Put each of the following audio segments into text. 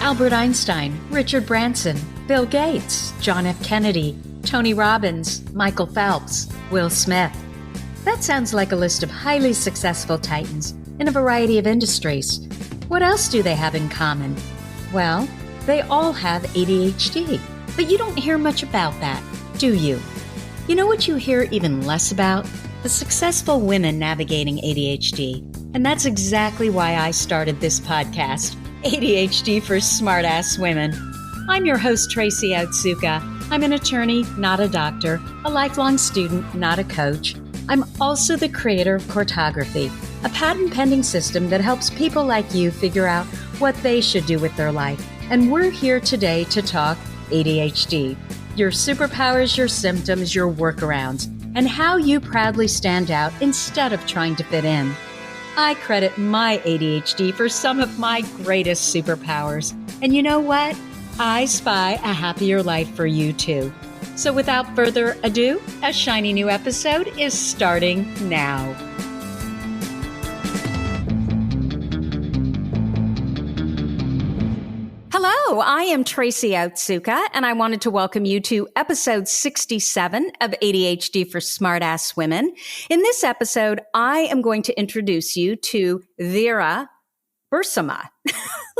Albert Einstein, Richard Branson, Bill Gates, John F. Kennedy, Tony Robbins, Michael Phelps, Will Smith. That sounds like a list of highly successful titans in a variety of industries. What else do they have in common? Well, they all have ADHD, but you don't hear much about that, do you? You know what you hear even less about? The successful women navigating ADHD. And that's exactly why I started this podcast, ADHD for Smartass Women. I'm your host, Tracy Otsuka. I'm an attorney, not a doctor, a lifelong student, not a coach. I'm also the creator of Cortography, a patent-pending system that helps people like you figure out what they should do with their life. And we're here today to talk ADHD, your superpowers, your symptoms, your workarounds, and how you proudly stand out instead of trying to fit in. I credit my ADHD for some of my greatest superpowers. And you know what? I spy a happier life for you too. So without further ado, a shiny new episode is starting now. Hello, I am Tracy Otsuka, and I wanted to welcome you to episode 67 of ADHD for Smartass Women. In this episode, I am going to introduce you to Vera Bursama.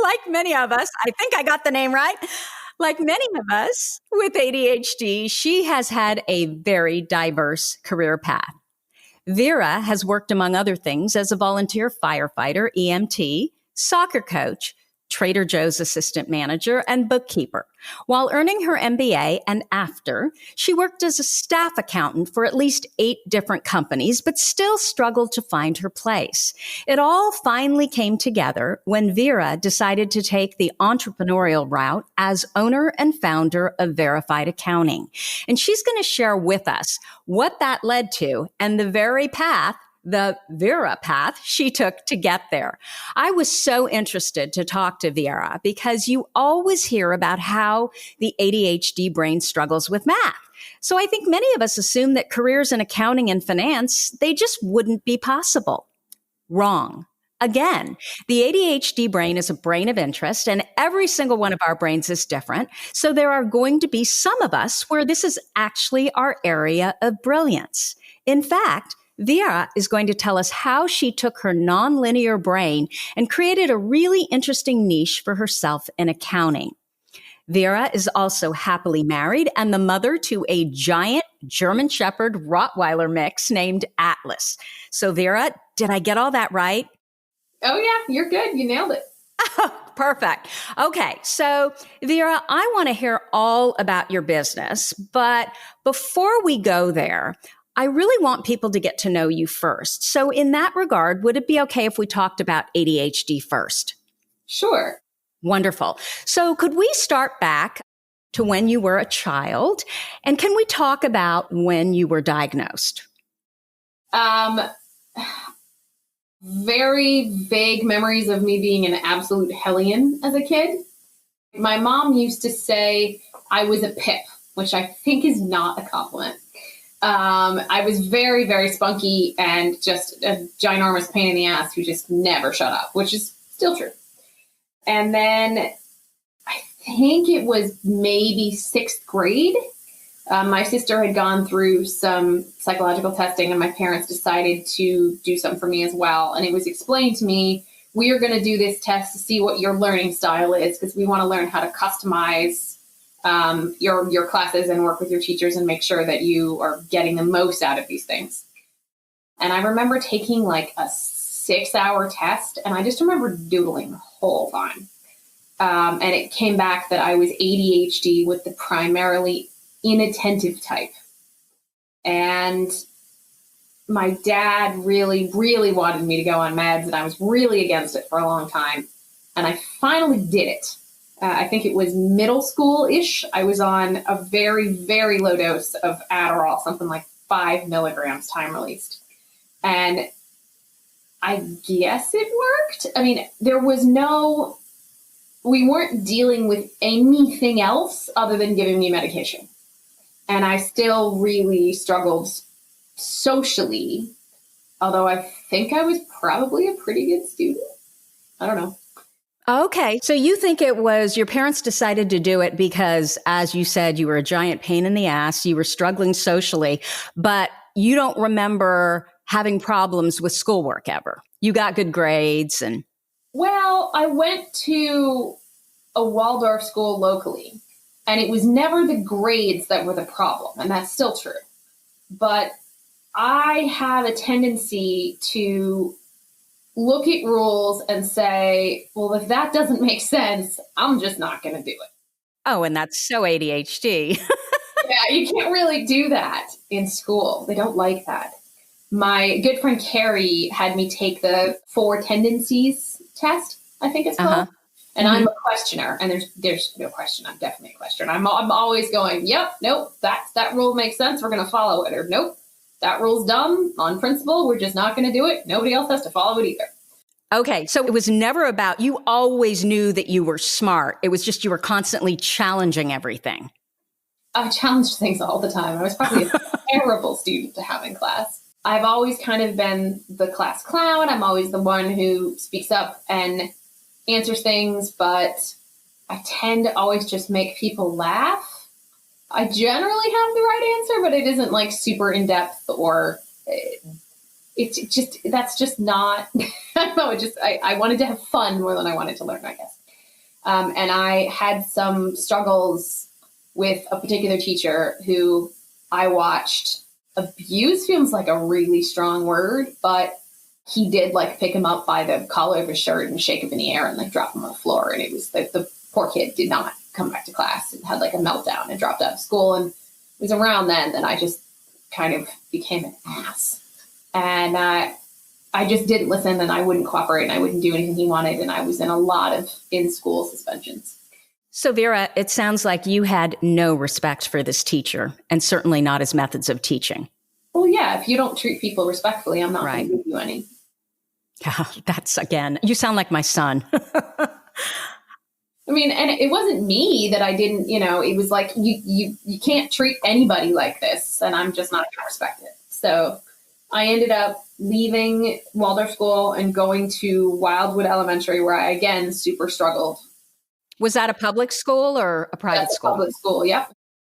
Like many of us, I think I got the name right. Like many of us with ADHD, she has had a very diverse career path. Vera has worked, among other things, as a volunteer firefighter, EMT, soccer coach, Trader Joe's assistant manager, and bookkeeper. While earning her MBA and after, she worked as a staff accountant for at least 8 different companies, but still struggled to find her place. It all finally came together when Vera decided to take the entrepreneurial route as owner and founder of Verified Accounting. And she's going to share with us what that led to and the very path, the Vera path she took to get there. I was so interested to talk to Vera because you always hear about how the ADHD brain struggles with math. So I think many of us assume that careers in accounting and finance, they just wouldn't be possible. Wrong. Again, the ADHD brain is a brain of interest, and every single one of our brains is different. So there are going to be some of us where this is actually our area of brilliance. In fact, Vera is going to tell us how she took her nonlinear brain and created a really interesting niche for herself in accounting. Vera is also happily married and the mother to a giant German Shepherd Rottweiler mix named Atlas. So Vera, did I get all that right? Oh yeah, you're good. You nailed it. Perfect. Okay. So Vera, I want to hear all about your business, but before we go there, I really want people to get to know you first. So in that regard, would it be okay if we talked about ADHD first? Sure. Wonderful. So could we start back to when you were a child? And can we talk about when you were diagnosed? Very vague memories of me being an absolute hellion as a kid. My mom used to say I was a pip, which I think is not a compliment. I was very, very spunky and just a ginormous pain in the ass who just never shut up, which is still true. And then I think it was maybe 6th grade. My sister had gone through some psychological testing and my parents decided to do some for me as well. And it was explained to me, we are going to do this test to see what your learning style is because we want to learn how to customize your classes and work with your teachers and make sure that you are getting the most out of these things. And I remember taking like a 6-hour test and I just remember doodling the whole time. And it came back that I was ADHD with the primarily inattentive type. And my dad really, really wanted me to go on meds and I was really against it for a long time. And I finally did it. I think it was middle school-ish. I was on a very, very low dose of Adderall, something like 5 milligrams time released. And I guess it worked. I mean, we weren't dealing with anything else other than giving me medication. And I still really struggled socially, although I think I was probably a pretty good student. I don't know. Okay. So you think it was your parents decided to do it because, as you said, you were a giant pain in the ass, you were struggling socially, but you don't remember having problems with schoolwork ever. You got good grades and. Well, I went to a Waldorf school locally, and it was never the grades that were the problem, and that's still true. But I had a tendency to look at rules and say, well, if that doesn't make sense, I'm just not going to do it. Oh, and that's so ADHD. Yeah, you can't really do that in school. They don't like that. My good friend Carrie had me take the 4 Tendencies test, I think it's called. And I'm a questioner, and there's no question. I'm definitely a questioner. I'm always going, yep, nope, that rule makes sense. We're going to follow it. Or nope, that rule's dumb on principle. We're just not going to do it. Nobody else has to follow it either. Okay. So it was never about, you always knew that you were smart. It was just you were constantly challenging everything. I challenged things all the time. I was probably a terrible student to have in class. I've always kind of been the class clown. I'm always the one who speaks up and answers things, but I tend to always just make people laugh. I generally have the right answer, but it isn't like super in depth, or that's just not, I don't know, I wanted to have fun more than I wanted to learn, I guess. And I had some struggles with a particular teacher who I watched abuse feels like a really strong word, but he did like pick him up by the collar of his shirt and shake him in the air and like drop him on the floor. And it was like the poor kid did not come back to class and had like a meltdown and dropped out of school. And it was around then that I just kind of became an ass. And I just didn't listen, and I wouldn't cooperate, and I wouldn't do anything he wanted. And I was in a lot of in-school suspensions. So Vera, it sounds like you had no respect for this teacher, and certainly not his methods of teaching. Well, yeah, if you don't treat people respectfully, I'm not going to give you any. Yeah, that's, again, you sound like my son. I mean, and it wasn't me that I didn't, it was like, you can't treat anybody like this, and I'm just not going to respect it. So I ended up leaving Waldorf school and going to Wildwood Elementary, where I, again, super struggled. Was that a public school or a private school? Public school, yep.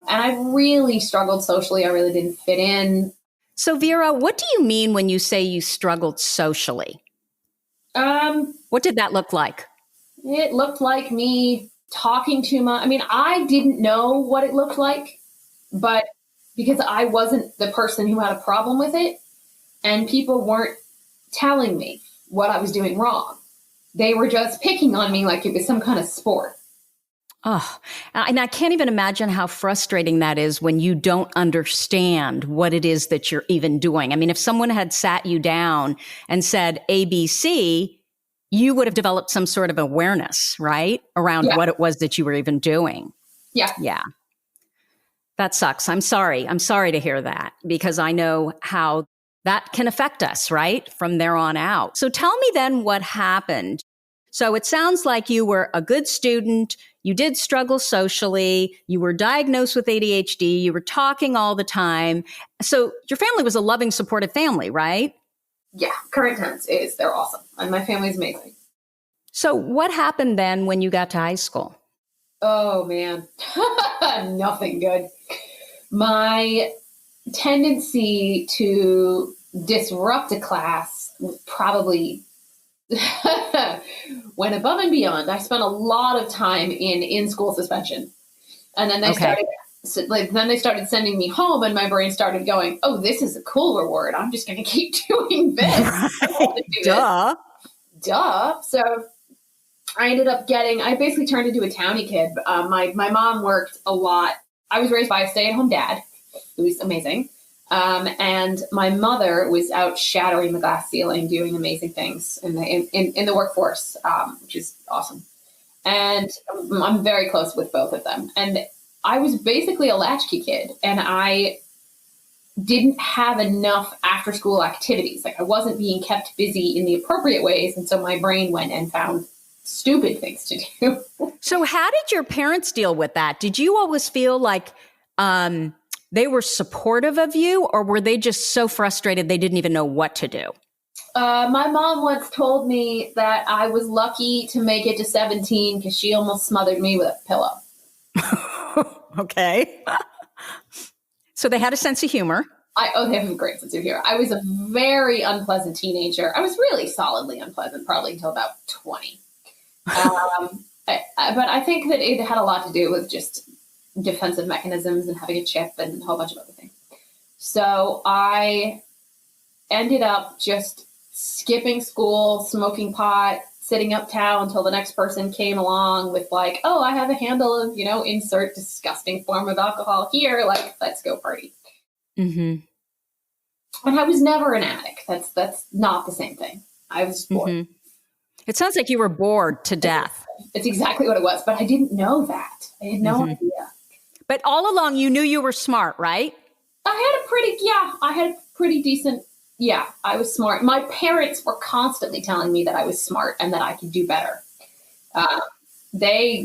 And I really struggled socially. I really didn't fit in. So Vera, what do you mean when you say you struggled socially? What did that look like? It looked like me talking too much. I mean, I didn't know what it looked like, but because I wasn't the person who had a problem with it, and people weren't telling me what I was doing wrong. They were just picking on me like it was some kind of sport. Oh, and I can't even imagine how frustrating that is when you don't understand what it is that you're even doing. I mean, if someone had sat you down and said ABC, you would have developed some sort of awareness, right? Around what it was that you were even doing. Yeah. Yeah. That sucks. I'm sorry. I'm sorry to hear that, because I know how that can affect us, right? From there on out. So tell me then what happened. So it sounds like you were a good student. You did struggle socially. You were diagnosed with ADHD. You were talking all the time. So your family was a loving, supportive family, right? Yeah. Current tense is they're awesome. And my family's amazing. So what happened then when you got to high school? Oh, man. Nothing good. My tendency to disrupt a class was probably went above and beyond. I spent a lot of time in school suspension, and then they started sending me home, and my brain started going, "Oh, this is a cool reward. I'm just going to keep doing this." Right. Duh. So I ended up I basically turned into a townie kid. My mom worked a lot. I was raised by a stay-at-home dad who was amazing. And my mother was out shattering the glass ceiling, doing amazing things in the workforce, which is awesome. And I'm very close with both of them. And I was basically a latchkey kid, and I didn't have enough after school activities. Like, I wasn't being kept busy in the appropriate ways. And so my brain went and found stupid things to do. So how did your parents deal with that? Did you always feel like, they were supportive of you, or were they just so frustrated they didn't even know what to do? My mom once told me that I was lucky to make it to 17 because she almost smothered me with a pillow. Okay. So they had a sense of humor. They have a great sense of humor. I was a very unpleasant teenager. I was really solidly unpleasant, probably until about 20. But I think that it had a lot to do with just defensive mechanisms and having a chip and a whole bunch of other things. So I ended up just skipping school, smoking pot, sitting uptown until the next person came along with like, oh, I have a handle of, insert disgusting form of alcohol here. Like, let's go party. Mm-hmm. And I was never an addict. That's not the same thing. I was bored. Mm-hmm. It sounds like you were bored to death. It's exactly what it was, but I didn't know that. I had no idea. But all along you knew you were smart, right? I had a pretty decent, I was smart. My parents were constantly telling me that I was smart and that I could do better. They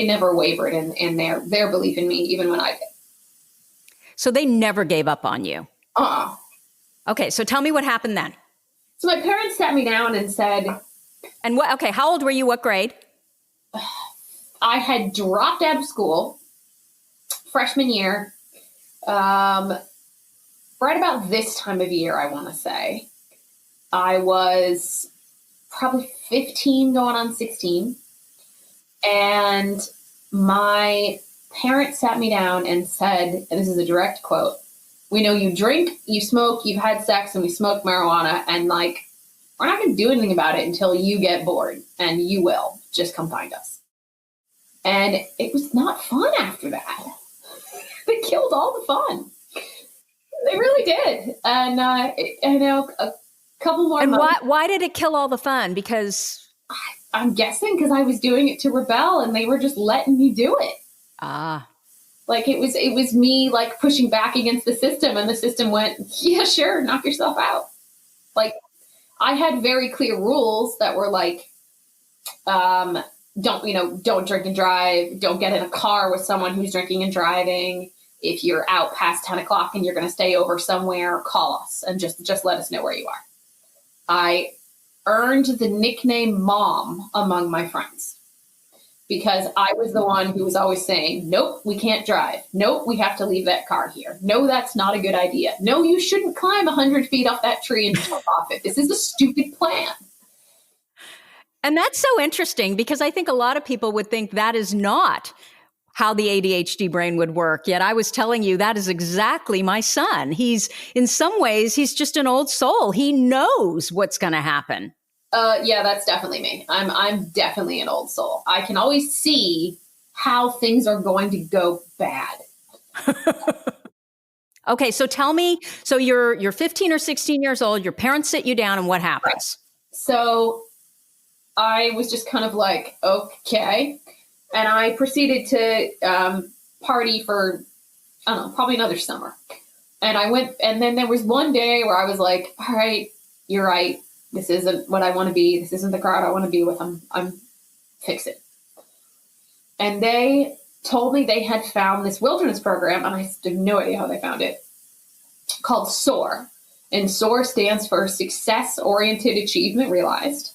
never wavered in their belief in me, even when I did. So they never gave up on you? Okay, so tell me what happened then. So my parents sat me down and said... And how old were you? What grade? I had dropped out of school freshman year, right about this time of year, I want to say. I was probably 15 going on 16. And my parents sat me down and said, and this is a direct quote, "We know you drink, you smoke, you've had sex, and we smoke marijuana, and we're not going to do anything about it until you get bored, and you will. Just come find us." And it was not fun after that. They killed all the fun. They really did. And a couple more And months. why did it kill all the fun? Because I'm guessing because I was doing it to rebel, and they were just letting me do it. Like it was me like pushing back against the system, and the system went, "Yeah, sure, knock yourself out." Like I had very clear rules that were like, don't drink and drive. Don't get in a car with someone who's drinking and driving. If you're out past 10 o'clock and you're going to stay over somewhere, call us and just let us know where you are. I earned the nickname Mom among my friends because I was the one who was always saying, "Nope, we can't drive. Nope, we have to leave that car here. No, that's not a good idea. No, you shouldn't climb 100 feet off that tree and jump off it. This is a stupid plan." And that's so interesting because I think a lot of people would think that is not how the ADHD brain would work. Yet I was telling you that is exactly my son. In some ways, he's just an old soul. He knows what's going to happen. Yeah, that's definitely me. I'm definitely an old soul. I can always see how things are going to go bad. Okay, so tell me, so you're 15 or 16 years old, your parents sit you down, and what happens? Right. So I was just kind of like, okay. And I proceeded to party for, I don't know, probably another summer. And I went, and then there was one day where I was like, all right, you're right. This isn't what I want to be. This isn't the crowd I want to be with. I'm fix it. And they told me they had found this wilderness program, and I have no idea how they found it, called Soar. And Soar stands for Success Oriented Achievement Realized.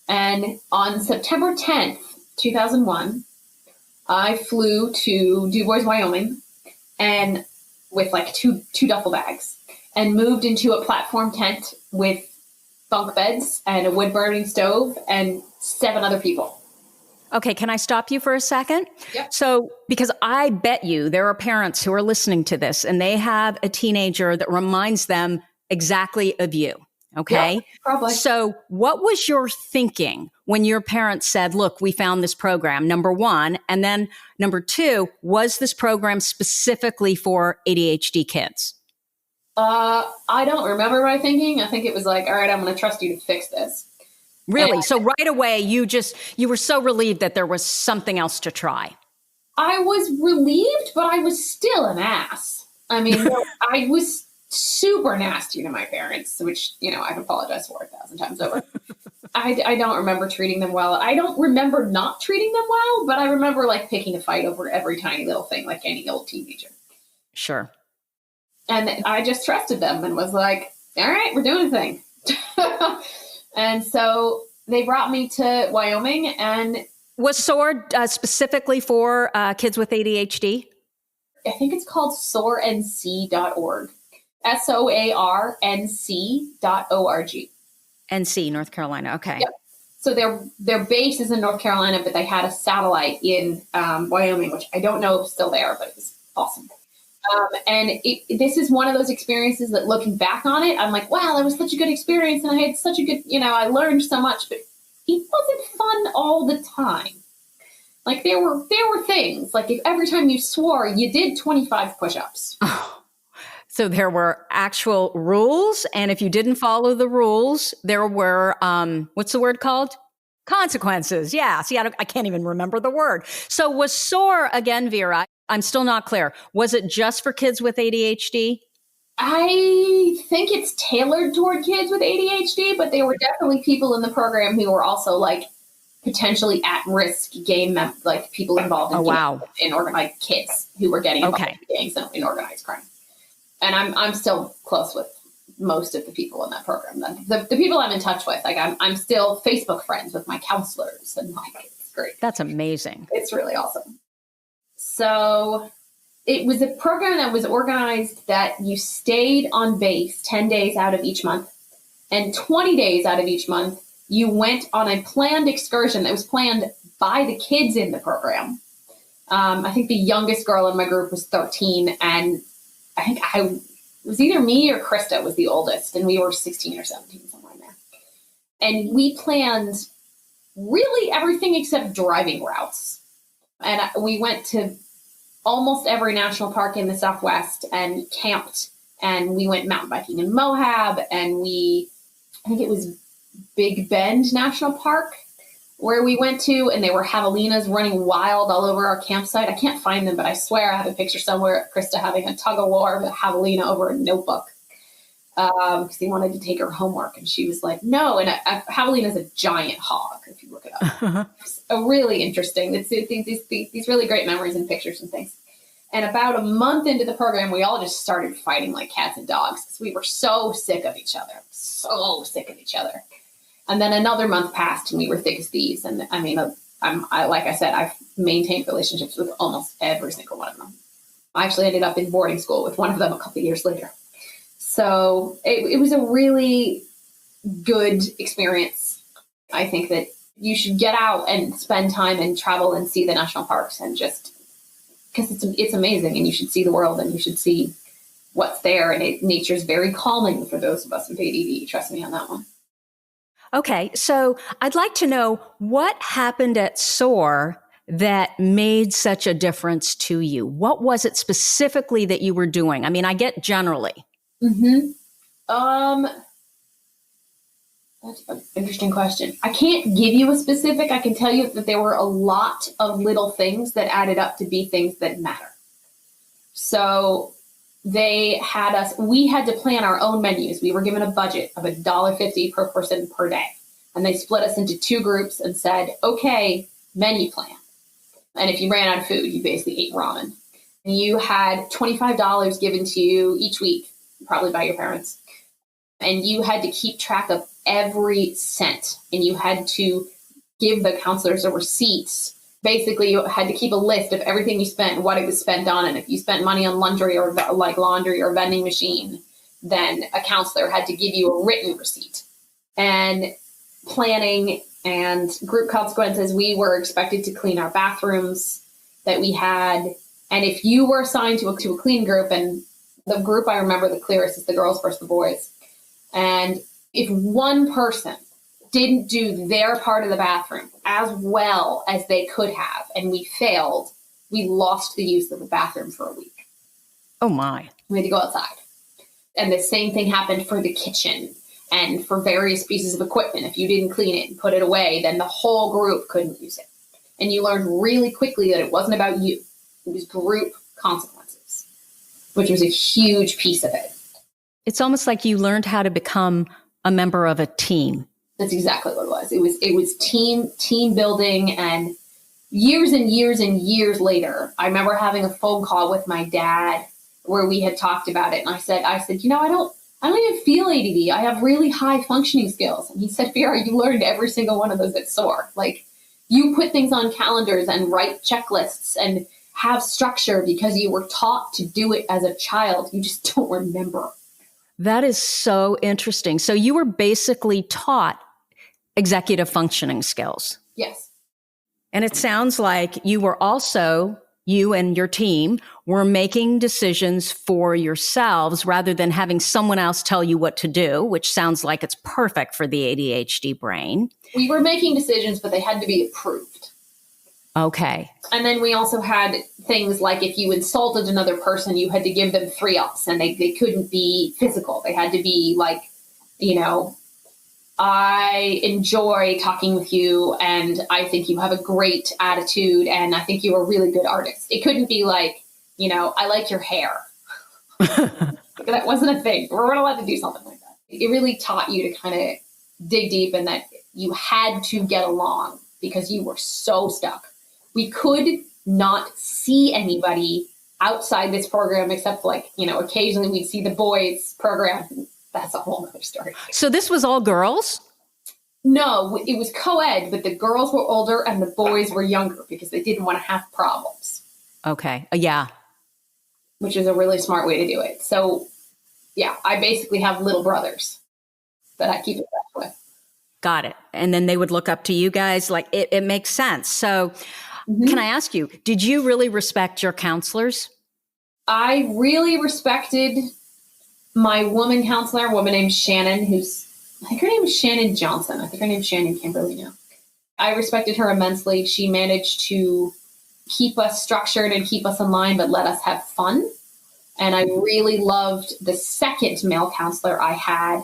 And on September 10th, 2001, I flew to DuBois, Wyoming, and with like two duffel bags, and moved into a platform tent with bunk beds and a wood burning stove and 7 other people. Okay, can I stop you for a second? Yep. So, because I bet you there are parents who are listening to this and they have a teenager that reminds them exactly of you. Okay. Yeah, probably. So what was your thinking when your parents said, "Look, we found this program," number one, and then number two, was this program specifically for ADHD kids? I don't remember my thinking. I think it was like, all right, I'm going to trust you to fix this. Really? And so right away, you were so relieved that there was something else to try. I was relieved, but I was still an ass. I mean, I was super nasty to my parents, which, I've apologized for 1,000 times over. I don't remember treating them well. I don't remember not treating them well, but I remember like picking a fight over every tiny little thing, like any old teenager. Sure. And I just trusted them and was like, all right, we're doing a thing. And so they brought me to Wyoming, and Was Soar specifically for kids with ADHD? I think it's called soarnc.org. SOARNC.org. NC, North Carolina. Okay. Yep. So their base is in North Carolina, but they had a satellite in Wyoming, which I don't know if it's still there, but it was awesome. And this is one of those experiences that, looking back on it, I'm like, wow, that was such a good experience. And I had such a good, I learned so much, but it wasn't fun all the time. Like there were things like if every time you swore, you did 25 push-ups. So there were actual rules. And if you didn't follow the rules, there were, what's the word called? Consequences. Yeah. See, I can't even remember the word. So was Soar, again, Vera, I'm still not clear. Was it just for kids with ADHD? I think it's tailored toward kids with ADHD, but there were definitely people in the program who were also like potentially at-risk like people involved in organized kids who were getting involved in gangs and in organized crime. And I'm still close with most of the people in that program. The people I'm in touch with, like I'm still Facebook friends with my counselors, and like it's great. That's amazing. It's really awesome. So it was a program that was organized that you stayed on base 10 days out of each month, and 20 days out of each month, you went on a planned excursion that was planned by the kids in the program. I think the youngest girl in my group was 13, and I think it was either me or Krista was the oldest, and we were 16 or 17, somewhere in there. And we planned really everything except driving routes. And we went to almost every national park in the Southwest and camped, and we went mountain biking in Moab, and I think it was Big Bend National Park where we went to, and there were javelinas running wild all over our campsite. I can't find them, but I swear I have a picture somewhere of Krista having a tug of war with a javelina over a notebook because he wanted to take her homework, and she was like, no. And a javelina is a giant hog, if you look it up. It's really interesting. It's these really great memories and pictures and things. And about a month into the program, we all just started fighting like cats and dogs because we were so sick of each other. And then another month passed, and we were thick as thieves. And I mean, like I said, I've maintained relationships with almost every single one of them. I actually ended up in boarding school with one of them a couple of years later. So it was a really good experience. I think that you should get out and spend time and travel and see the national parks, and just because it's amazing, and you should see the world, and you should see what's there. And nature's very calming for those of us with ADD. Trust me on that one. Okay, so I'd like to know what happened at Soar that made such a difference to you. What was it specifically that you were doing? I mean, I get generally. Mm-hmm. That's an interesting question. I can't give you a specific. I can tell you that there were a lot of little things that added up to be things that matter. So we had to plan our own menus. We were given a budget of $1.50 per person per day. And they split us into two groups and said, okay, menu plan. And if you ran out of food, you basically ate ramen. And you had $25 given to you each week, probably by your parents. And you had to keep track of every cent. And you had to give the counselors a receipt. Basically, you had to keep a list of everything you spent and what it was spent on. And if you spent money on laundry or vending machine, then a counselor had to give you a written receipt. And planning and group consequences, we were expected to clean our bathrooms that we had. And if you were assigned to a clean group, and the group I remember the clearest is the girls versus the boys. And if one person didn't do their part of the bathroom as well as they could have, and we failed, we lost the use of the bathroom for a week. Oh my. We had to go outside. And the same thing happened for the kitchen and for various pieces of equipment. If you didn't clean it and put it away, then the whole group couldn't use it. And you learned really quickly that it wasn't about you. It was group consequences, which was a huge piece of it. It's almost like you learned how to become a member of a team. That's exactly what it was. It was team building. And years and years and years later, I remember having a phone call with my dad where we had talked about it. And I said, I I don't even feel ADD. I have really high functioning skills. And he said, Vera, you learned every single one of those at Soar. Like, you put things on calendars and write checklists and have structure because you were taught to do it as a child. You just don't remember. That is so interesting. So you were basically taught executive functioning skills. Yes. And it sounds like you and your team were making decisions for yourselves rather than having someone else tell you what to do, which sounds like it's perfect for the ADHD brain. We were making decisions, but they had to be approved. Okay. And then we also had things like if you insulted another person, you had to give them 3-ups, and they couldn't be physical. They had to be like, I enjoy talking with you, and I think you have a great attitude, and I think you're a really good artist. It couldn't be like, I like your hair. That wasn't a thing. We weren't allowed to do something like that. It really taught you to kind of dig deep, and that you had to get along because you were so stuck. We could not see anybody outside this program except occasionally we'd see the boys program. That's a whole other story. So this was all girls? No, it was co-ed, but the girls were older and the boys were younger because they didn't want to have problems. Okay. Yeah. Which is a really smart way to do it. So, yeah, I basically have little brothers that I keep in touch with. Got it. And then they would look up to you guys. Like, it makes sense. So Can I ask you, did you really respect your counselors? I really respected my woman counselor, a woman named Shannon, I think her name is Shannon Johnson. I think her name is Shannon Kimberly now. I respected her immensely. She managed to keep us structured and keep us in line, but let us have fun. And I really loved the second male counselor I had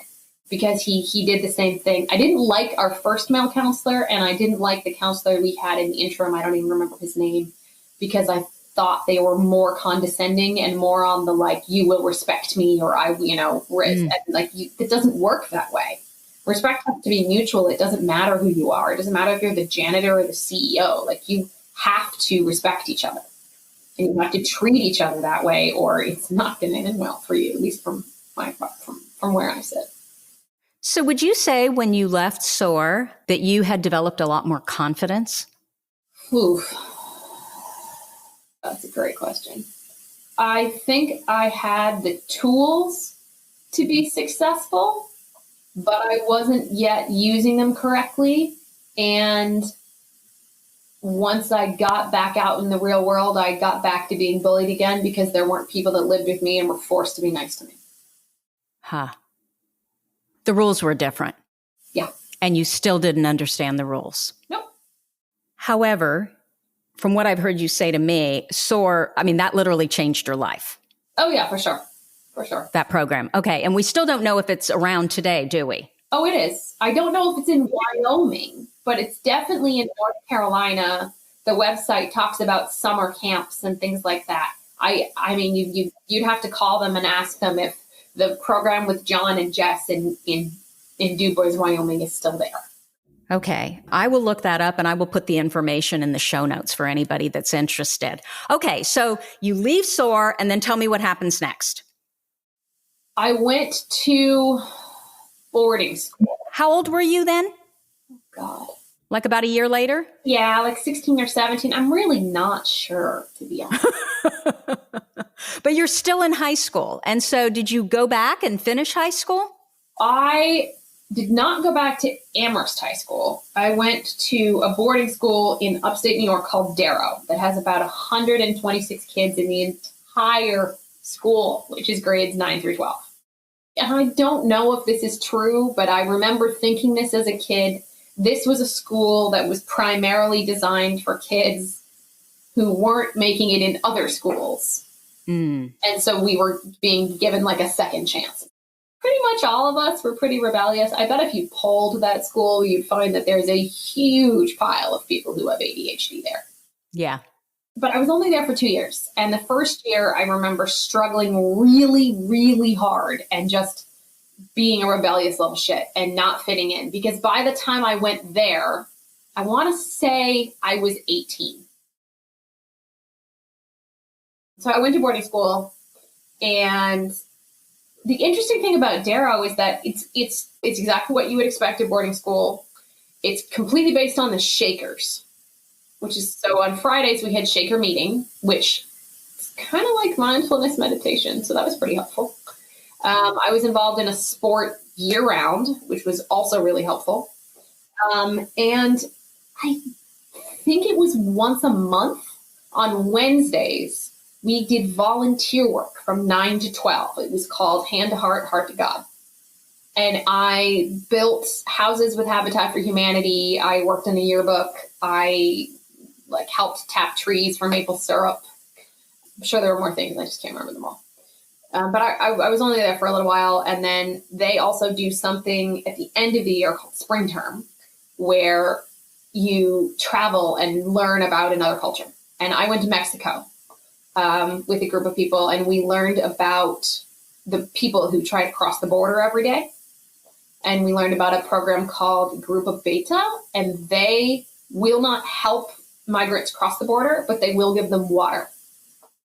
because he did the same thing. I didn't like our first male counselor, and I didn't like the counselor we had in the interim. I don't even remember his name because I thought they were more condescending and more on the you will respect me, or it doesn't work that way. Respect has to be mutual. It doesn't matter who you are. It doesn't matter if you're the janitor or the CEO. You have to respect each other, and you have to treat each other that way, or it's not going to end well for you, at least from where I sit. So would you say when you left Soar that you had developed a lot more confidence? Oof. That's a great question. I think I had the tools to be successful, but I wasn't yet using them correctly. And once I got back out in the real world, I got back to being bullied again because there weren't people that lived with me and were forced to be nice to me. The rules were different. Yeah. And you still didn't understand the rules. Nope. However, from what I've heard you say to me, Soar, that literally changed your life. Oh, yeah, for sure. For sure. That program. Okay. And we still don't know if it's around today, do we? Oh, it is. I don't know if it's in Wyoming, but it's definitely in North Carolina. The website talks about summer camps and things like that. You'd have to call them and ask them if the program with John and Jess in Du Bois, Wyoming is still there. Okay. I will look that up and I will put the information in the show notes for anybody that's interested. Okay. So you leave Soar and then tell me what happens next. I went to boarding school. How old were you then? God. Like about a year later? Yeah, 16 or 17. I'm really not sure, to be honest. But you're still in high school. And so did you go back and finish high school? I did not go back to Amherst High School. I went to a boarding school in upstate New York called Darrow that has about 126 kids in the entire school, which is grades 9 through 12. And I don't know if this is true, but I remember thinking this as a kid. This was a school that was primarily designed for kids who weren't making it in other schools. And so we were being given a second chance. Pretty much all of us were pretty rebellious. I bet if you polled that school, you'd find that there's a huge pile of people who have ADHD there. Yeah. But I was only there for 2 years. And the first year, I remember struggling really, really hard and just being a rebellious little shit and not fitting in. Because by the time I went there, I want to say I was 18. So I went to boarding school, and the interesting thing about Darrow is that it's exactly what you would expect at boarding school. It's completely based on the Shakers, which is, so on Fridays we had Shaker meeting, which is kind of like mindfulness meditation. So that was pretty helpful. I was involved in a sport year round, which was also really helpful. And I think it was once a month on Wednesdays, we did volunteer work from 9 to 12. It was called Hand to Heart, Heart to God. And I built houses with Habitat for Humanity. I worked in the yearbook. I helped tap trees for maple syrup. I'm sure there were more things. I just can't remember them all. But I was only there for a little while. And then they also do something at the end of the year called Spring Term, where you travel and learn about another culture. And I went to Mexico with a group of people, and we learned about the people who try to cross the border every day. And we learned about a program called Grupo Beta, and they will not help migrants cross the border, but they will give them water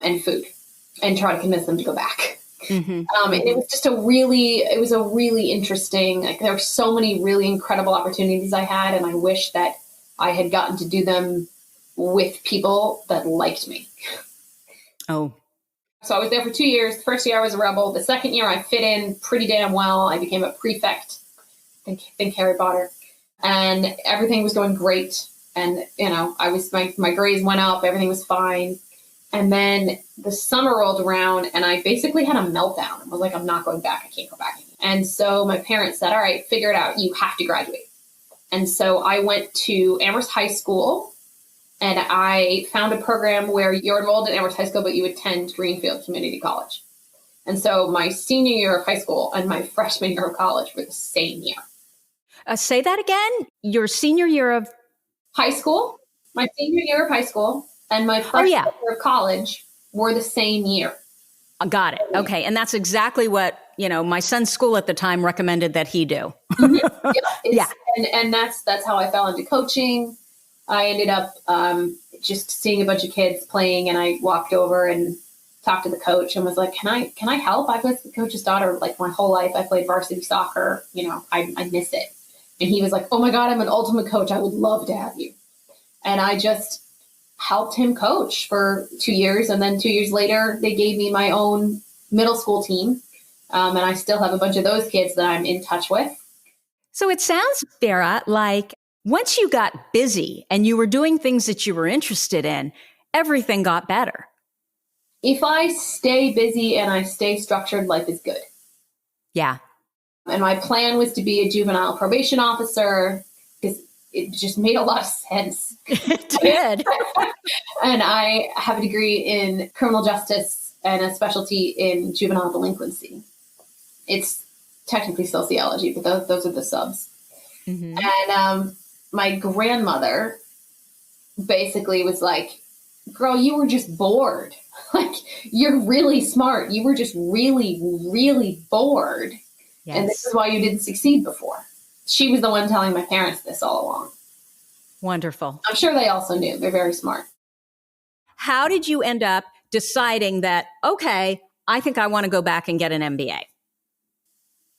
and food and try to convince them to go back. Mm-hmm. And it was just a really interesting, there were so many really incredible opportunities I had, and I wish that I had gotten to do them with people that liked me. Oh. So I was there for 2 years. The first year I was a rebel. The second year I fit in pretty damn well. I became a prefect. Think Harry Potter. And everything was going great. And, I was, my grades went up. Everything was fine. And then the summer rolled around and I basically had a meltdown. I was like, I'm not going back. I can't go back. And so my parents said, all right, figure it out. You have to graduate. And so I went to Amherst High School, and I found a program where you're enrolled in Amherst High School, but you attend Greenfield Community College. And so my senior year of high school and my freshman year of college were the same year. Say that again? Your senior year of high school, my senior year of high school, and my freshman year of college were the same year. Got it. Okay. And that's exactly what, my son's school at the time recommended that he do. Mm-hmm. Yeah. And that's how I fell into coaching. I ended up just seeing a bunch of kids playing, and I walked over and talked to the coach and was like, can I help? I was the coach's daughter like my whole life. I played varsity soccer. I miss it. And he was like, oh my God, I'm an ultimate coach. I would love to have you. And I just helped him coach for 2 years. And then 2 years later, they gave me my own middle school team. And I still have a bunch of those kids that I'm in touch with. So it sounds, Vera, like once you got busy and you were doing things that you were interested in, everything got better. If I stay busy and I stay structured, life is good. Yeah. And my plan was to be a juvenile probation officer because it just made a lot of sense. It did. And I have a degree in criminal justice and a specialty in juvenile delinquency. It's technically sociology, but those are the subs. Mm-hmm. And my grandmother basically was like, girl, you were just bored. Like, you're really smart. You were just really, really bored. Yes. And this is why you didn't succeed before. She was the one telling my parents this all along. Wonderful. I'm sure they also knew. They're very smart. How did you end up deciding that, okay, I think I want to go back and get an MBA?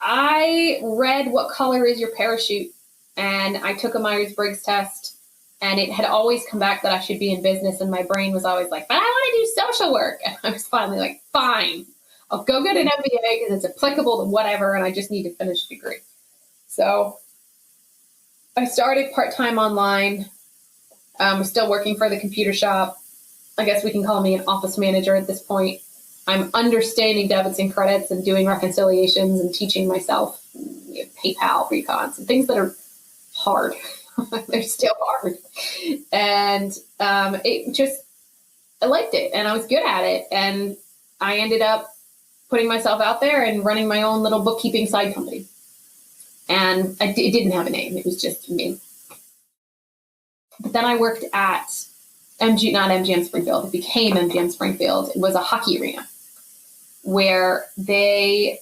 I read What Color Is Your Parachute? And I took a Myers-Briggs test, and it had always come back that I should be in business. And my brain was always like, but I want to do social work. And I was finally like, fine, I'll go get an MBA because it's applicable to whatever. And I just need to finish a degree. So I started part-time online. I'm still working for the computer shop. I guess we can call me an office manager at this point. I'm understanding debits and credits and doing reconciliations and teaching myself PayPal recons and things that are hard. They're still hard. And I liked it and I was good at it. And I ended up putting myself out there and running my own little bookkeeping side company. And it didn't have a name. It was just me. But then I worked at not MGM Springfield. It became MGM Springfield. It was a hockey arena where they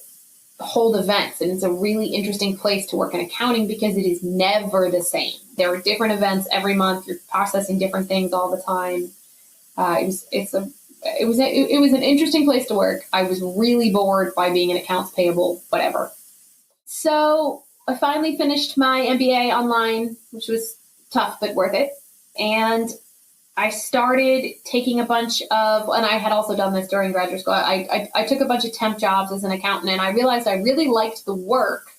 hold events. And it's a really interesting place to work in accounting because it is never the same. There are different events every month. You're processing different things all the time. It's a it was an interesting place to work. I was really bored by being an accounts payable, whatever. So I finally finished my MBA online, which was tough, but worth it. And I started taking a bunch of, and I had also done this during graduate school. I took a bunch of temp jobs as an accountant, and I realized I really liked the work,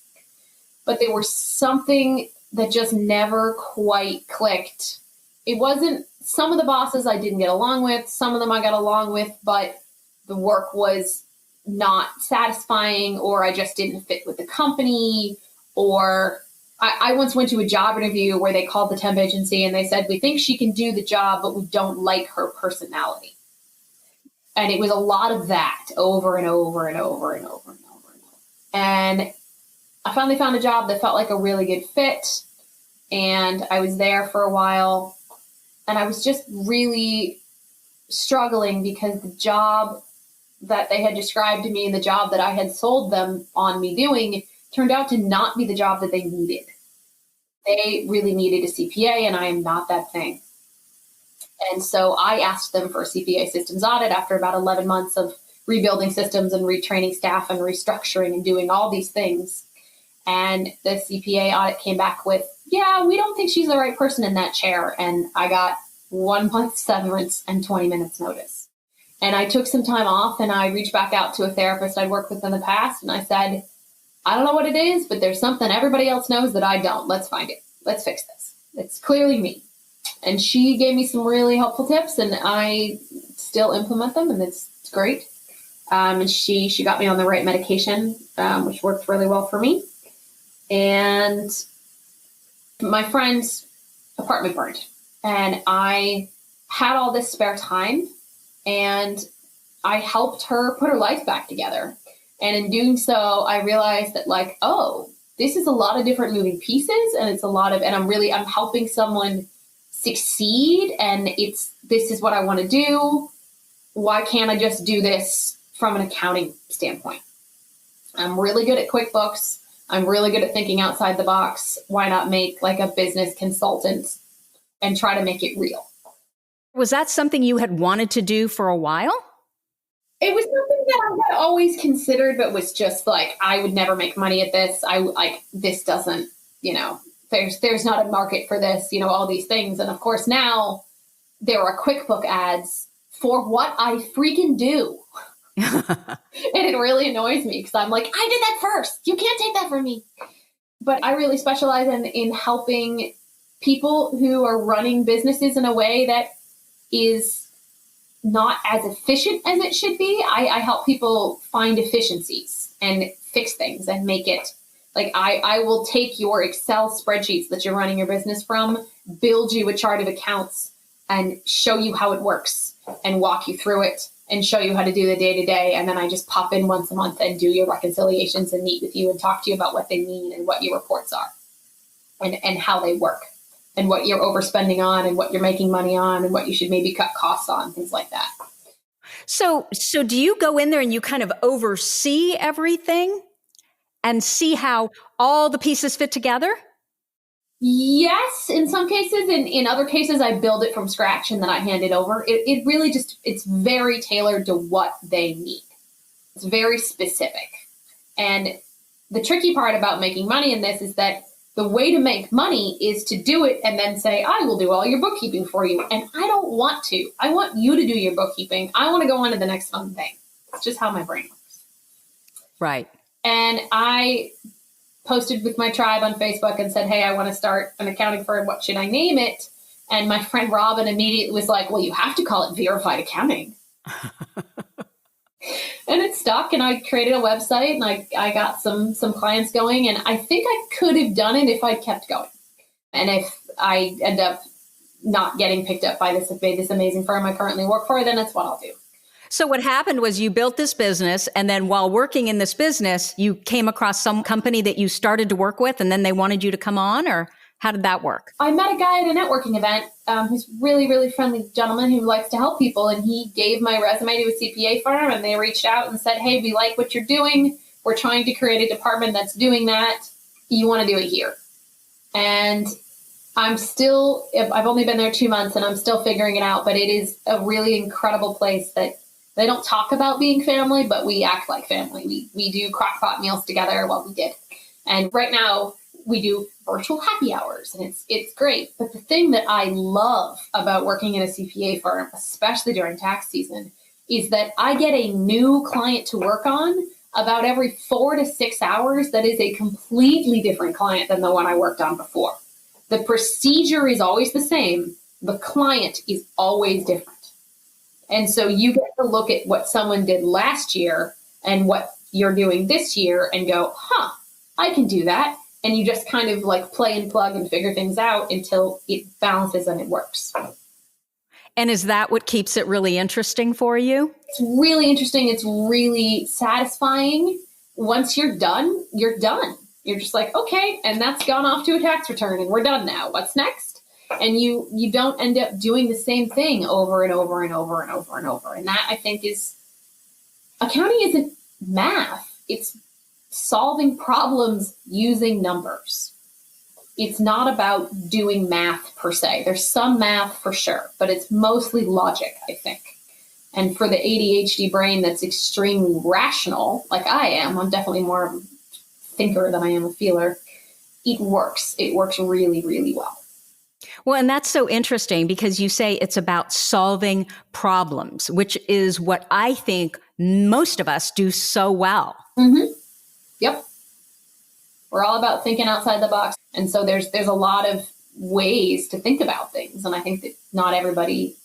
but there was something that just never quite clicked. It wasn't, some of the bosses I didn't get along with, some of them I got along with, but the work was not satisfying, or I just didn't fit with the company, or I once went to a job interview where they called the temp agency and they said, we think she can do the job, but we don't like her personality. And it was a lot of that over and over and over and over and over and over. And I finally found a job that felt like a really good fit. And I was there for a while. And I was just really struggling because the job that they had described to me and the job that I had sold them on me doing turned out to not be the job that they needed. They really needed a CPA, and I am not that thing. And so I asked them for a CPA systems audit after about 11 months of rebuilding systems and retraining staff and restructuring and doing all these things. And the CPA audit came back with, yeah, we don't think she's the right person in that chair. And I got 1 month severance and 20 minutes notice. And I took some time off, and I reached back out to a therapist I'd worked with in the past. And I said, I don't know what it is, but there's something everybody else knows that I don't. Let's find it. Let's fix this. It's clearly me. And she gave me some really helpful tips, and I still implement them, and it's great. And she got me on the right medication, which worked really well for me. And my friend's apartment burned, and I had all this spare time, and I helped her put her life back together. And in doing so, I realized that, like, oh, this is a lot of different moving pieces, and it's a lot of, and I'm helping someone succeed, and this is what I want to do. Why can't I just do this from an accounting standpoint? I'm really good at QuickBooks. I'm really good at thinking outside the box. Why not make like a business consultant and try to make it real? Was that something you had wanted to do for a while? It was something that I had always considered, but was just like, I would never make money at this. This doesn't, there's not a market for this, all these things. And of course now there are QuickBook ads for what I freaking do. And it really annoys me because I'm like, I did that first. You can't take that from me. But I really specialize in helping people who are running businesses in a way that is not as efficient as it should be. I help people find efficiencies and fix things and make it like, I will take your Excel spreadsheets that you're running your business from, build you a chart of accounts and show you how it works and walk you through it and show you how to do the day-to-day. And then I just pop in once a month and do your reconciliations and meet with you and talk to you about what they mean and what your reports are and how they work, and what you're overspending on and what you're making money on and what you should maybe cut costs on, things like that. So do you go in there and you kind of oversee everything and see how all the pieces fit together? Yes, in some cases. In other cases, I build it from scratch and then I hand it over. It really just, it's very tailored to what they need. It's very specific. And the tricky part about making money in this is that the way to make money is to do it and then say, I will do all your bookkeeping for you. And I don't want to. I want you to do your bookkeeping. I want to go on to the next fun thing. It's just how my brain works. Right. And I posted with my tribe on Facebook and said, hey, I want to start an accounting firm. What should I name it? And my friend Robin immediately was like, well, you have to call it Verified Accounting. And it stuck, and I created a website, and I got some clients going, and I think I could have done it if I kept going. And if I end up not getting picked up by this amazing firm I currently work for, then that's what I'll do. So what happened was you built this business, and then while working in this business, you came across some company that you started to work with, and then they wanted you to come on, or how did that work? I met a guy at a networking event who's really, really friendly gentleman who likes to help people. And he gave my resume to a CPA firm, and they reached out and said, hey, we like what you're doing. We're trying to create a department that's doing that. You want to do it here. And I've only been there 2 months and I'm still figuring it out, but it is a really incredible place that They don't talk about being family, but we act like family. We do crock-pot meals together. Well, we did. And right now we do virtual happy hours, and it's great. But the thing that I love about working in a CPA firm, especially during tax season, is that I get a new client to work on about every 4 to 6 hours that is a completely different client than the one I worked on before. The procedure is always the same. The client is always different. And so you get to look at what someone did last year and what you're doing this year and go, I can do that. And you just kind of like play and plug and figure things out until it balances and it works. And is that what keeps it really interesting for you? It's really interesting. It's really satisfying. Once you're done, you're done. You're just like, okay, and that's gone off to a tax return and we're done now. What's next? And you don't end up doing the same thing over and over and over and over and over. And that, I think, is accounting isn't math. It's solving problems using numbers. It's not about doing math per se. There's some math for sure, but it's mostly logic, I think. And for the ADHD brain that's extremely rational, like I am, I'm definitely more of a thinker than I am a feeler, it works. It works really, really well. Well, and that's so interesting because you say it's about solving problems, which is what I think most of us do so well. Mm-hmm. Yep. We're all about thinking outside the box. And so there's a lot of ways to think about things. And I think that not everybody,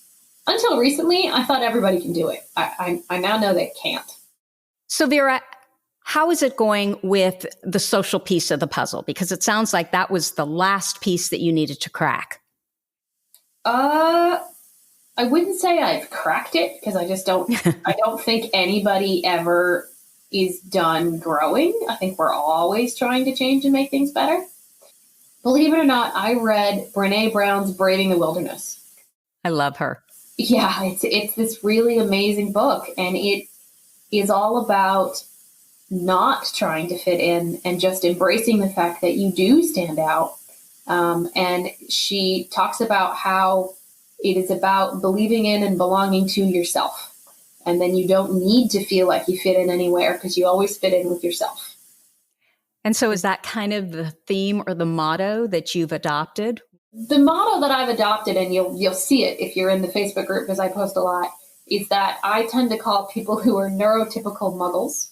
until recently, I thought everybody can do it. I now know they can't. So Vera, how is it going with the social piece of the puzzle? Because it sounds like that was the last piece that you needed to crack. I wouldn't say I've cracked it because I don't think anybody ever is done growing. I think we're always trying to change and make things better. Believe it or not, I read Brené Brown's Braving the Wilderness. I love her. Yeah, it's this really amazing book, and it is all about not trying to fit in and just embracing the fact that you do stand out. And she talks about how it is about believing in and belonging to yourself. And then you don't need to feel like you fit in anywhere because you always fit in with yourself. And so is that kind of the theme or the motto that you've adopted? The motto that I've adopted, and you'll see it if you're in the Facebook group because I post a lot, is that I tend to call people who are neurotypical muggles.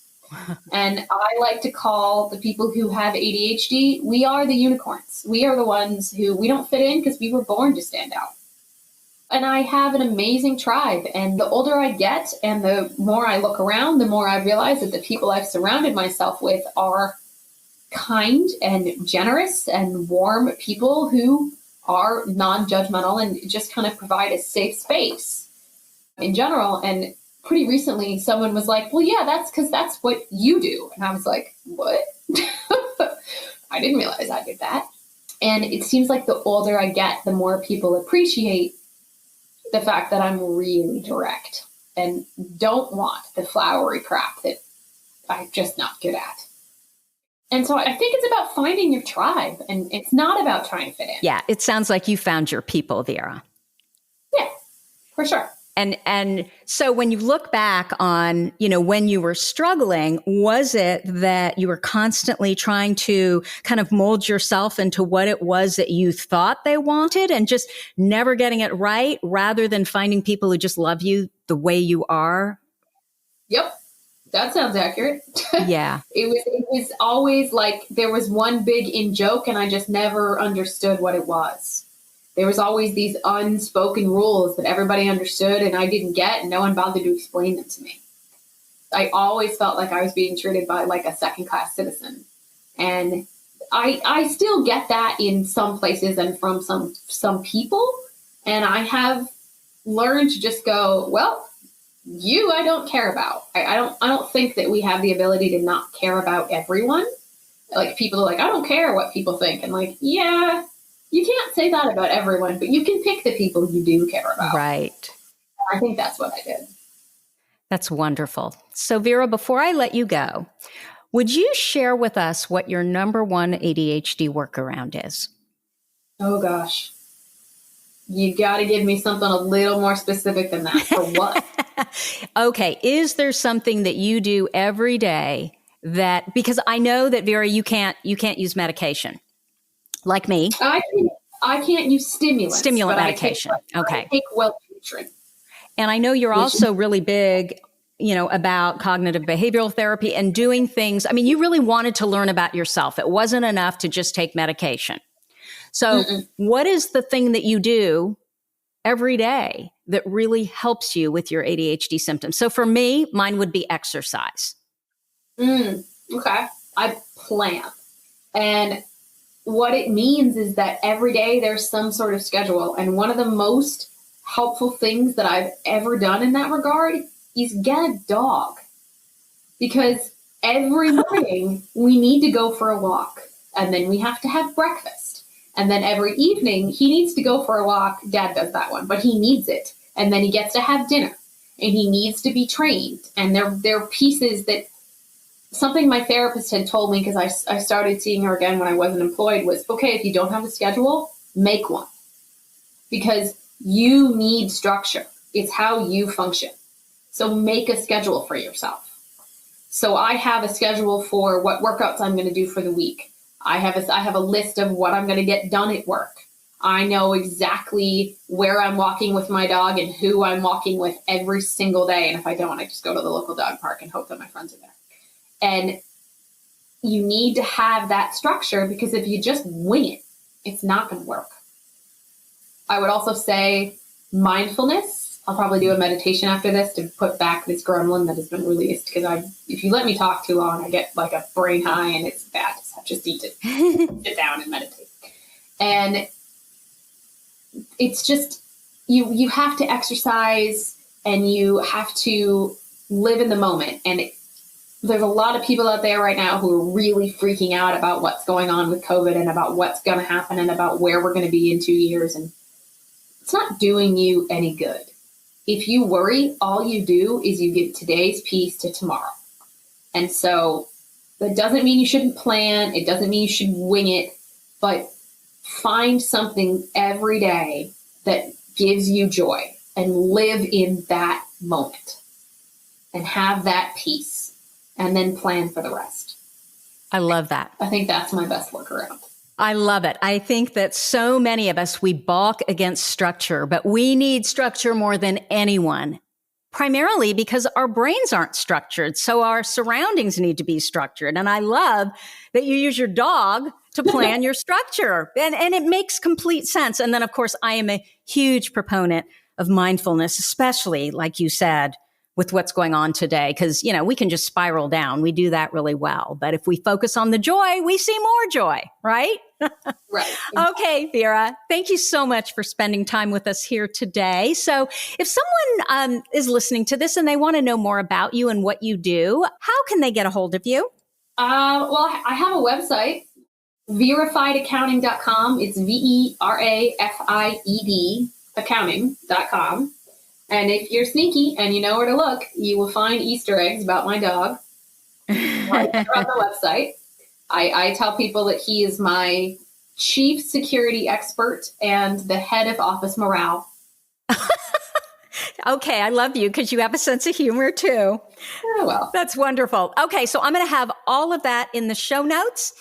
And I like to call the people who have ADHD, we are the unicorns. We are the ones who we don't fit in because we were born to stand out. And I have an amazing tribe. And the older I get and the more I look around, the more I realize that the people I've surrounded myself with are kind and generous and warm people who are non-judgmental and just kind of provide a safe space in general. And pretty recently, someone was like, well, yeah, that's because that's what you do. And I was like, what? I didn't realize I did that. And it seems like the older I get, the more people appreciate the fact that I'm really direct and don't want the flowery crap that I'm just not good at. And so I think it's about finding your tribe, and it's not about trying to fit in. Yeah, it sounds like you found your people, Vera. Yeah, for sure. And so when you look back on, when you were struggling, was it that you were constantly trying to kind of mold yourself into what it was that you thought they wanted and just never getting it right rather than finding people who just love you the way you are? Yep. That sounds accurate. Yeah. It was always like there was one big in joke and I just never understood what it was. There was always these unspoken rules that everybody understood and I didn't get, and no one bothered to explain them to me. I always felt like I was being treated by like a second-class citizen. And I still get that in some places and from some people. And I have learned to just go, well, I don't care about. I don't think that we have the ability to not care about everyone. Like people are like, I don't care what people think. And like, yeah, you can't say that about everyone, but you can pick the people you do care about. Right. I think that's what I did. That's wonderful. So Vera, before I let you go, would you share with us what your number one ADHD workaround is? Oh gosh. You got to give me something a little more specific than that. For what? Okay. Is there something that you do every day that, because I know that, Vera, you can't use medication like me. I can't use stimulants. Stimulant medication. Okay. I take Wellbutrin. And I know you're also really big, about cognitive behavioral therapy and doing things. I mean, you really wanted to learn about yourself. It wasn't enough to just take medication. So what is the thing that you do every day that really helps you with your ADHD symptoms? So for me, mine would be exercise. Okay. I plan. And what it means is that every day there's some sort of schedule. And one of the most helpful things that I've ever done in that regard is get a dog. Because every morning we need to go for a walk, and then we have to have breakfast. And then every evening he needs to go for a walk. Dad does that one, but he needs it. And then he gets to have dinner, and he needs to be trained. And there are pieces that something my therapist had told me, because I started seeing her again when I wasn't employed, was, okay, if you don't have a schedule, make one. Because you need structure. It's how you function. So make a schedule for yourself. So I have a schedule for what workouts I'm going to do for the week. I have a list of what I'm going to get done at work. I know exactly where I'm walking with my dog and who I'm walking with every single day. And if I don't, I just go to the local dog park and hope that my friends are there. And you need to have that structure, because if you just wing it, it's not going to work. I would also say mindfulness. I'll probably do a meditation after this to put back this gremlin that has been released, because if you let me talk too long, I get like a brain high and it's bad. So I just need to sit down and meditate. And it's just, you have to exercise and you have to live in the moment. And there's a lot of people out there right now who are really freaking out about what's going on with COVID and about what's going to happen and about where we're going to be in 2 years. And it's not doing you any good. If you worry, all you do is you give today's piece to tomorrow. And so that doesn't mean you shouldn't plan. It doesn't mean you should wing it, but find something every day that gives you joy and live in that moment and have that peace, and then plan for the rest. I love that. I think that's my best workaround. I love it. I think that so many of us, we balk against structure, but we need structure more than anyone, primarily because our brains aren't structured. So our surroundings need to be structured. And I love that you use your dog to plan your structure. And it makes complete sense. And then, of course, I am a huge proponent of mindfulness, especially, like you said, with what's going on today, because, we can just spiral down. We do that really well. But if we focus on the joy, we see more joy, right? Right. Okay, Vera, thank you so much for spending time with us here today. So if someone is listening to this and they want to know more about you and what you do, how can they get a hold of you? Well, I have a website, verifiedaccounting.com. It's VERAFIED accounting.com. And if you're sneaky and you know where to look, you will find Easter eggs about my dog right there on the website. I tell people that he is my chief security expert and the head of office morale. Okay, I love you because you have a sense of humor too. Oh, well. That's wonderful. Okay, so I'm going to have all of that in the show notes.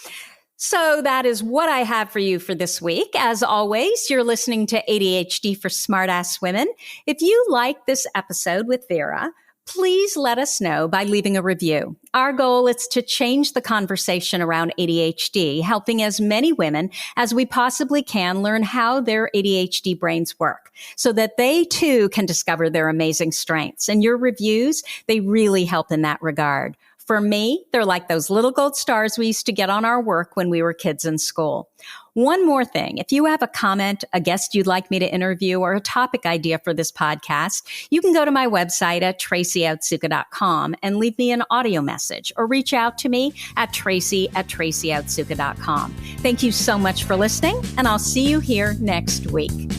So that is what I have for you for this week. As always, you're listening to ADHD for Smartass Women. If you like this episode with Vera, please let us know by leaving a review. Our goal is to change the conversation around ADHD, helping as many women as we possibly can learn how their ADHD brains work so that they too can discover their amazing strengths. And your reviews, they really help in that regard. For me, they're like those little gold stars we used to get on our work when we were kids in school. One more thing, if you have a comment, a guest you'd like me to interview, or a topic idea for this podcast, you can go to my website at tracyotsuka.com and leave me an audio message, or reach out to me at tracy@tracyotsuka.com. Thank you so much for listening, and I'll see you here next week.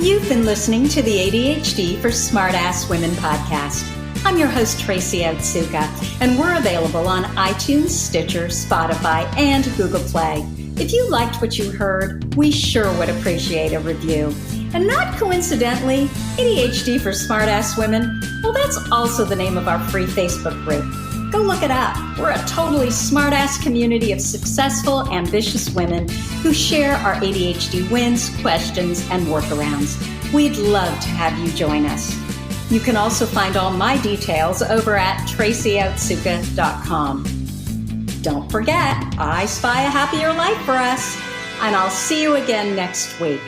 You've been listening to the ADHD for Smartass Women podcast. I'm your host, Tracy Otsuka, and we're available on iTunes, Stitcher, Spotify, and Google Play. If you liked what you heard, we sure would appreciate a review. And not coincidentally, ADHD for Smartass Women, well, that's also the name of our free Facebook group. Go look it up. We're a totally smartass community of successful, ambitious women who share our ADHD wins, questions, and workarounds. We'd love to have you join us. You can also find all my details over at tracyoutsuka.com. Don't forget, I spy a happier life for us, and I'll see you again next week.